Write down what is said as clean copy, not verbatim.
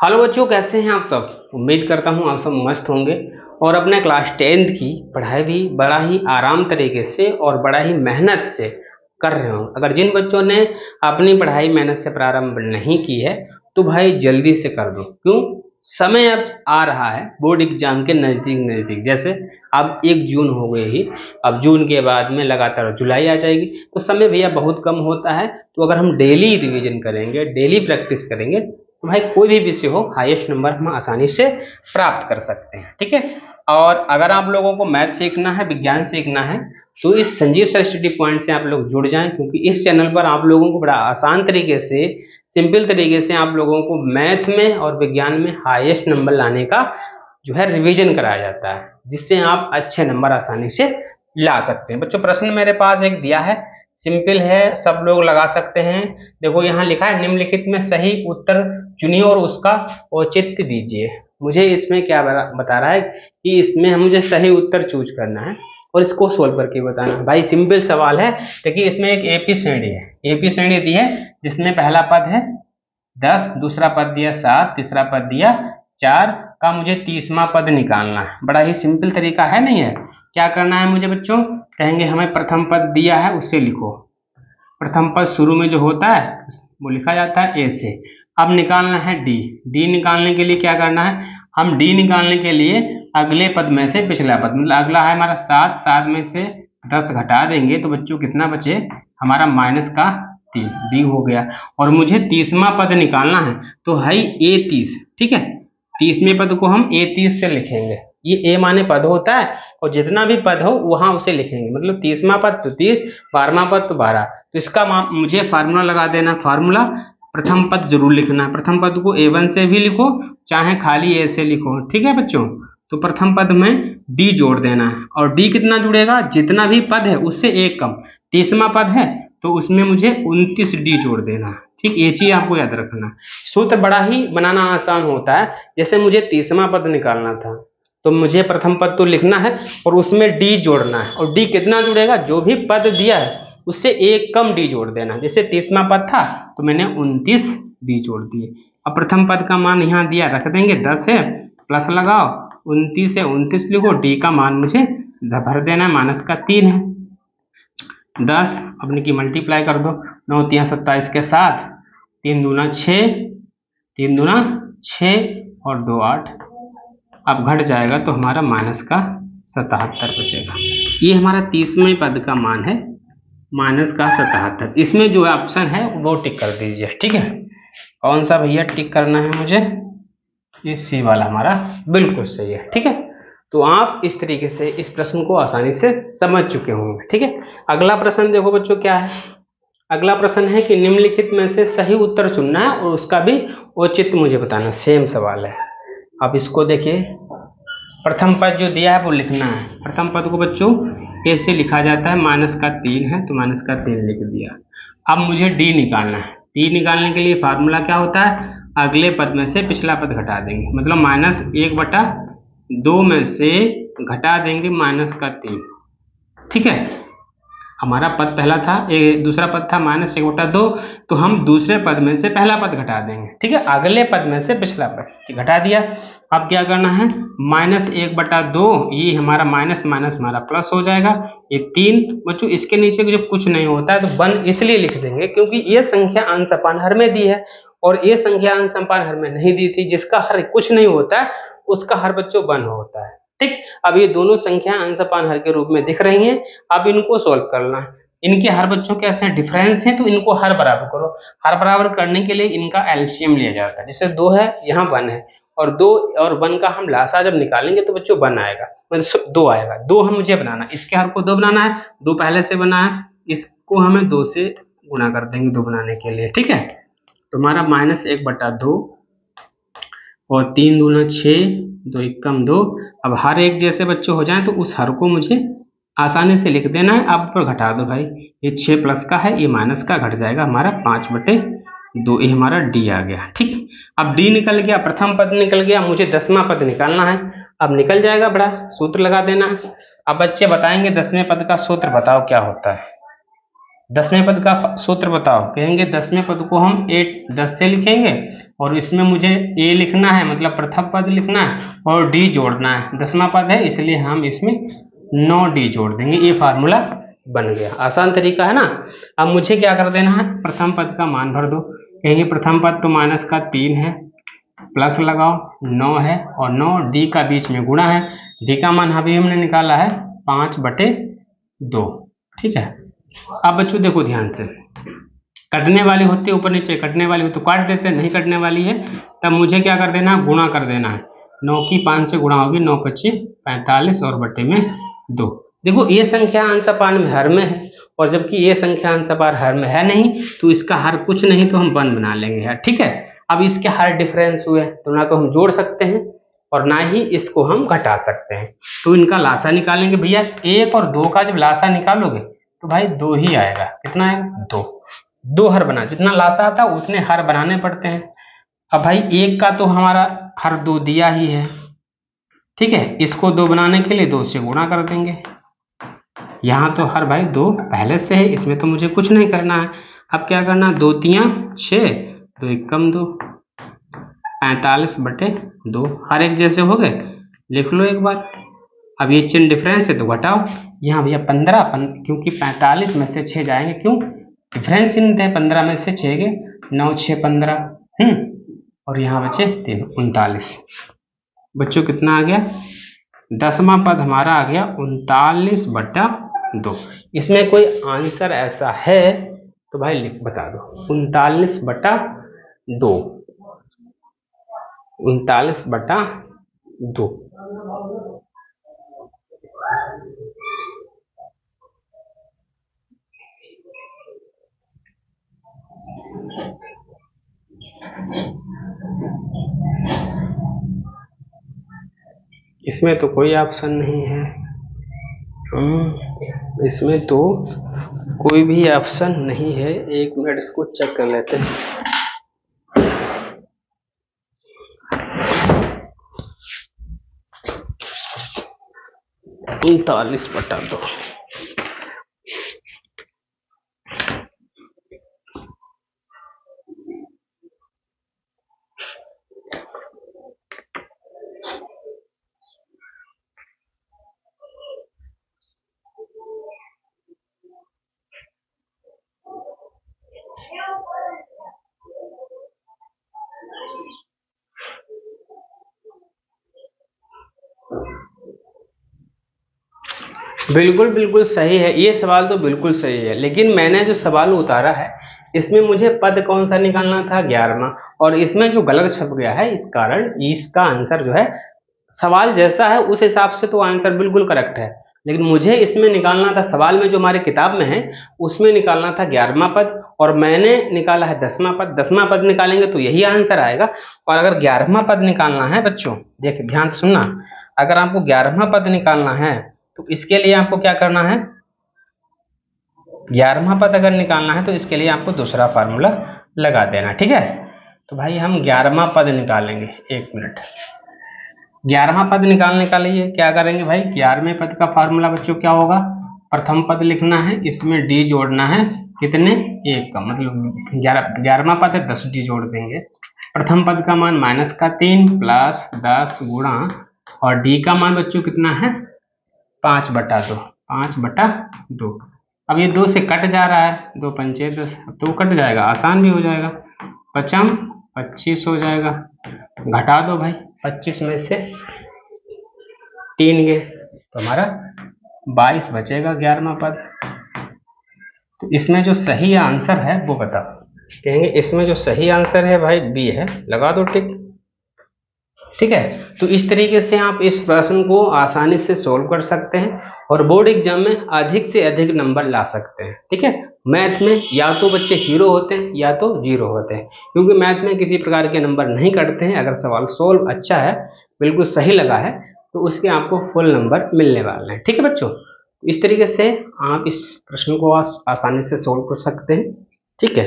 Hello बच्चों, कैसे हैं आप सब। उम्मीद करता हूं आप सब मस्त होंगे और अपने क्लास 10th की पढ़ाई भी बड़ा ही आराम तरीके से और बड़ा ही मेहनत से कर रहे हो। अगर जिन बच्चों ने अपनी पढ़ाई मेहनत से प्रारंभ नहीं की है तो भाई जल्दी से कर दो। क्यों? समय अब आ रहा है बोर्ड एग्जाम के नज़दीक नज़दीक। जैसे अब 1 जून हो गई ही, अब जून के बाद में लगातार जुलाई आ जाएगी, तो समय भैया बहुत कम होता है। तो अगर हम डेली रिवीजन करेंगे, डेली प्रैक्टिस करेंगे तो भाई कोई भी विषय हो हाईएस्ट नंबर हम आसानी से प्राप्त कर सकते हैं। ठीक है। और अगर आप लोगों को मैथ सीखना है, विज्ञान सीखना है, तो इस संजीव सर स्टडी पॉइंट से आप लोग जुड़ जाएं, क्योंकि इस चैनल पर आप लोगों को बड़ा आसान तरीके से, सिंपल तरीके से आप लोगों को मैथ में और विज्ञान में हाईएस्ट नंबर लाने का जो है रिवीजन कराया जाता है, जिससे आप अच्छे नंबर आसानी से ला सकते हैं। बच्चों, प्रश्न मेरे पास एक दिया है, सिंपल है, सब लोग लगा सकते हैं। देखो यहाँ लिखा है, निम्नलिखित में सही उत्तर चुनिए और उसका औचित्य दीजिए। मुझे इसमें क्या बता रहा है कि इसमें मुझे सही उत्तर चूज करना है और इसको सोल्व करके बताना है। भाई सिंपल सवाल है। देखिए इसमें एक एपी श्रेणी है, एपी श्रेणी दी है जिसमें पहला पद है 10, दूसरा पद दिया 7, तीसरा पद दिया 4 का मुझे 30वां पद निकालना है। बड़ा ही सिंपल तरीका है, नहीं है? क्या करना है मुझे बच्चों? कहेंगे हमें प्रथम पद दिया है उससे लिखो। प्रथम पद शुरू में जो होता है वो लिखा जाता है ए से। अब निकालना है डी। डी निकालने के लिए क्या करना है? हम डी निकालने के लिए अगले पद में से पिछला पद, मतलब अगला है हमारा 7, 7 में से 10 घटा देंगे तो बच्चों कितना बचे? हमारा -3, डी हो गया। और मुझे 30वां पद निकालना है तो है ए 30। ठीक है, 30वें पद को हम ए 30 से लिखेंगे। ये ए माने पद होता है और जितना भी पद हो वहां उसे लिखेंगे। मतलब 30वां पद तो 30, 12वां पद तो 12। तो इसका मुझे फार्मूला लगा देना। फार्मूला, प्रथम पद जरूर लिखना है। प्रथम पद को A1 से भी लिखो, चाहे खाली ए से लिखो। ठीक है बच्चों, तो प्रथम पद में डी जोड़ देना है। और डी कितना जुड़ेगा? जितना भी पद है उससे एक कम। 30वां पद है तो उसमें मुझे 29 डी जोड़ देना है। ठीक, ये चीज आपको याद रखना। सूत्र बड़ा ही बनाना आसान होता है। जैसे मुझे 30वां पद निकालना था तो मुझे प्रथम पद तो लिखना है और उसमें डी जोड़ना है। और डी कितना जुड़ेगा? जो भी पद दिया है उससे एक कम डी जोड़ देना। जैसे 30वां पद था तो मैंने 29 डी जोड़ दिए। अब प्रथम पद का मान यहाँ दिया, रख देंगे 10 है, प्लस लगाओ 29 है, 29 लिखो। डी का मान मुझे भर देना है, -3 है। 10 अपने की मल्टीप्लाई कर दो, 9 3 27 के साथ, 3 दूना 6, 3 दूना 6 और 2 8। अब घट जाएगा तो हमारा -77 बचेगा। ये हमारा 30वें पद का मान है, -77। इसमें जो ऑप्शन है वो टिक कर दीजिए। ठीक है, कौन सा भैया टिक करना है मुझे? ये सी वाला हमारा बिल्कुल सही है। ठीक है, तो आप इस तरीके से इस प्रश्न को आसानी से समझ चुके होंगे। ठीक है, अगला प्रश्न देखो बच्चों क्या है। अगला प्रश्न है कि निम्नलिखित में से सही उत्तर चुनना है और उसका भी औचित्य मुझे बताना। सेम सवाल है। अब इसको देखिए, प्रथम पद जो दिया है वो लिखना है। प्रथम पद को बच्चों ए से लिखा जाता है, -3 है तो -3 लिख दिया। अब मुझे डी निकालना है। डी निकालने के लिए फार्मूला क्या होता है? अगले पद में से पिछला पद घटा देंगे, मतलब -1/2 में से घटा देंगे -3। ठीक है, हमारा पद पहला था, दूसरा पद था -1/2, तो हम दूसरे पद में से पहला पद घटा देंगे। ठीक है, अगले पद में से पिछला पद घटा दिया। अब क्या करना है? -1/2, ये हमारा माइनस माइनस हमारा प्लस हो जाएगा। ये 3 बच्चों, इसके नीचे जो कुछ नहीं होता है तो 1 इसलिए लिख देंगे क्योंकि ये संख्या अंश अपान में दी है और ये संख्या अंश अपान में नहीं दी थी। जिसका हर कुछ नहीं होता है उसका हर बच्चों 1 होता है। ठीक, अब ये दोनों संख्या अंश अपान हर के रूप में दिख रही हैं। अब इनको सोल्व करना है। इनके हर बच्चों कैसे डिफरेंस है तो इनको हर बराबर करो। हर बराबर करने के लिए इनका एलसीएम लिया जाता है। जैसे 2 है, यहाँ 1 है, और 2 और 1 का हम लासा जब निकालेंगे तो बच्चों 1 आएगा, मतलब 2 आएगा। 2 हम मुझे बनाना, इसके हर को 2 बनाना है, 2 पहले से बना है, इसको हमें 2 से गुणा कर देंगे 2 बनाने के लिए। ठीक है, तो हमारा -1/2 और 3 दूना 6, 2 एकम 2। अब हर एक जैसे बच्चों हो जाए तो उस हर को मुझे आसानी से लिख देना है। अब पर घटा दो भाई, ये 6 प्लस का है, ये माइनस का, घट जाएगा हमारा 5/2। ये हमारा डी आ गया। ठीक, अब डी निकल गया, प्रथम पद निकल गया, मुझे 10वां पद निकालना है। अब निकल जाएगा, बड़ा सूत्र लगा देना है। अब बच्चे बताएंगे 10वें पद का सूत्र बताओ क्या होता है। 10वें पद का सूत्र बताओ। कहेंगे 10वें पद को हम 10 से लिखेंगे और इसमें मुझे ए लिखना है, मतलब प्रथम पद लिखना है, और डी जोड़ना है। 10वां पद है इसलिए हम इसमें 9d जोड़ देंगे। ये फार्मूला बन गया। आसान तरीका है ना। अब मुझे क्या कर देना है, प्रथम पद का मान भर दो। कहेंगे प्रथम पद तो माइनस का 3 है, प्लस लगाओ 9 है, और 9 डी का बीच में गुणा है। डी का मान अभी हमने निकाला है 5/2। ठीक है। अब बच्चों देखो ध्यान से, कटने वाली होती है ऊपर नीचे, कटने वाली हो तो काट देते हैं, नहीं कटने वाली है तब मुझे क्या कर देना है, गुणा कर देना है। 9 की 5 से गुणा होगी, 9 25 45 और बटे में 2। देखो ये संख्या अंशपान में हर में है, और जबकि ये संख्या अंशपान हर में है नहीं तो इसका हर कुछ नहीं तो हम 1 बना लेंगे यार। ठीक है। अब इसके हर डिफरेंस हुए तो ना तो हम जोड़ सकते हैं और ना ही इसको हम घटा सकते हैं, तो इनका लासा निकालेंगे भैया। 1 और 2 का जब लासा निकालोगे तो भाई 2 ही आएगा। कितना आएगा, 2। 2 हर बना, जितना लासा आता है उतने हर बनाने पड़ते हैं। अब भाई 1 का तो हमारा हर 2 दिया ही है। ठीक है। इसको 2 बनाने के लिए 2 से गुणा कर देंगे। यहाँ तो हर भाई 2 पहले से है, इसमें तो मुझे कुछ नहीं करना है। अब क्या करना, 2 तियां 6, 2 एकम 2, 45/2। हर एक जैसे हो गए, लिख लो एक बार। अब ये चिन्ह डिफरेंस है तो घटाओ। यहाँ भैया 15, क्योंकि 45 में से 6 जाएंगे, क्यों, डिफरेंस चिन्ह थे 15 में से 6 गए, 9 6 15, और यहाँ बचे 3 39। बच्चों कितना आ गया, 10वां पद हमारा आ गया 39/2। इसमें कोई आंसर ऐसा है तो भाई लिख बता दो। 39/2, 39/2। इसमें तो कोई ऑप्शन नहीं है, इसमें तो कोई भी ऑप्शन नहीं है। 1 मिनट इसको चेक कर लेते हैं। 39/2। बिल्कुल बिल्कुल सही है, ये सवाल तो बिल्कुल सही है, लेकिन मैंने जो सवाल उतारा है इसमें मुझे पद कौन सा निकालना था, 11वां, और इसमें जो गलत छप गया है इस कारण इसका आंसर जो है, सवाल जैसा है उस हिसाब से तो आंसर बिल्कुल करेक्ट है, लेकिन मुझे इसमें निकालना था, सवाल में जो हमारे किताब में है उसमें निकालना था 11वां पद, और मैंने निकाला है 10वां पद। 10वां पद निकालेंगे तो यही आंसर आएगा। और अगर 11वां पद निकालना है बच्चों, देखिए ध्यान से सुनना, अगर आपको 11वां पद निकालना है तो इसके लिए आपको क्या करना है, 11वां पद अगर निकालना है तो इसके लिए आपको दूसरा फार्मूला लगा देना। ठीक है। तो भाई हम 11वां पद निकालेंगे। 1 मिनट। 11वां पद निकालने का लिए क्या करेंगे भाई, 11वें पद का फार्मूला बच्चों क्या होगा, प्रथम पद लिखना है, इसमें डी जोड़ना है, कितने, 1 का, मतलब 11वां पद है 10d जोड़ देंगे। प्रथम पद का मान माइनस का 3 प्लस 10 गुणा, और डी का मान बच्चों कितना है, 5/2, 5/2। अब ये 2 से कट जा रहा है, 2 पंचे 10, तो कट जाएगा, आसान भी हो जाएगा। 5 25 हो जाएगा, घटा दो भाई, 25 में से 3 गए तो हमारा 22 बचेगा 11वां पद। तो इसमें जो सही आंसर है वो बताओ। कहेंगे इसमें जो सही आंसर है भाई बी है, लगा दो टिक। ठीक है। तो इस तरीके से आप इस प्रश्न को आसानी से सोल्व कर सकते हैं और बोर्ड एग्जाम में अधिक से अधिक नंबर ला सकते हैं। ठीक है। मैथ में या तो बच्चे हीरो होते हैं या तो जीरो होते हैं, क्योंकि मैथ में किसी प्रकार के नंबर नहीं कटते हैं। अगर सवाल सोल्व अच्छा है, बिल्कुल सही लगा है, तो उसके आपको फुल नंबर मिलने वाले हैं। ठीक है बच्चों, इस तरीके से आप इस प्रश्न को आसानी से सोल्व कर सकते हैं। ठीक है।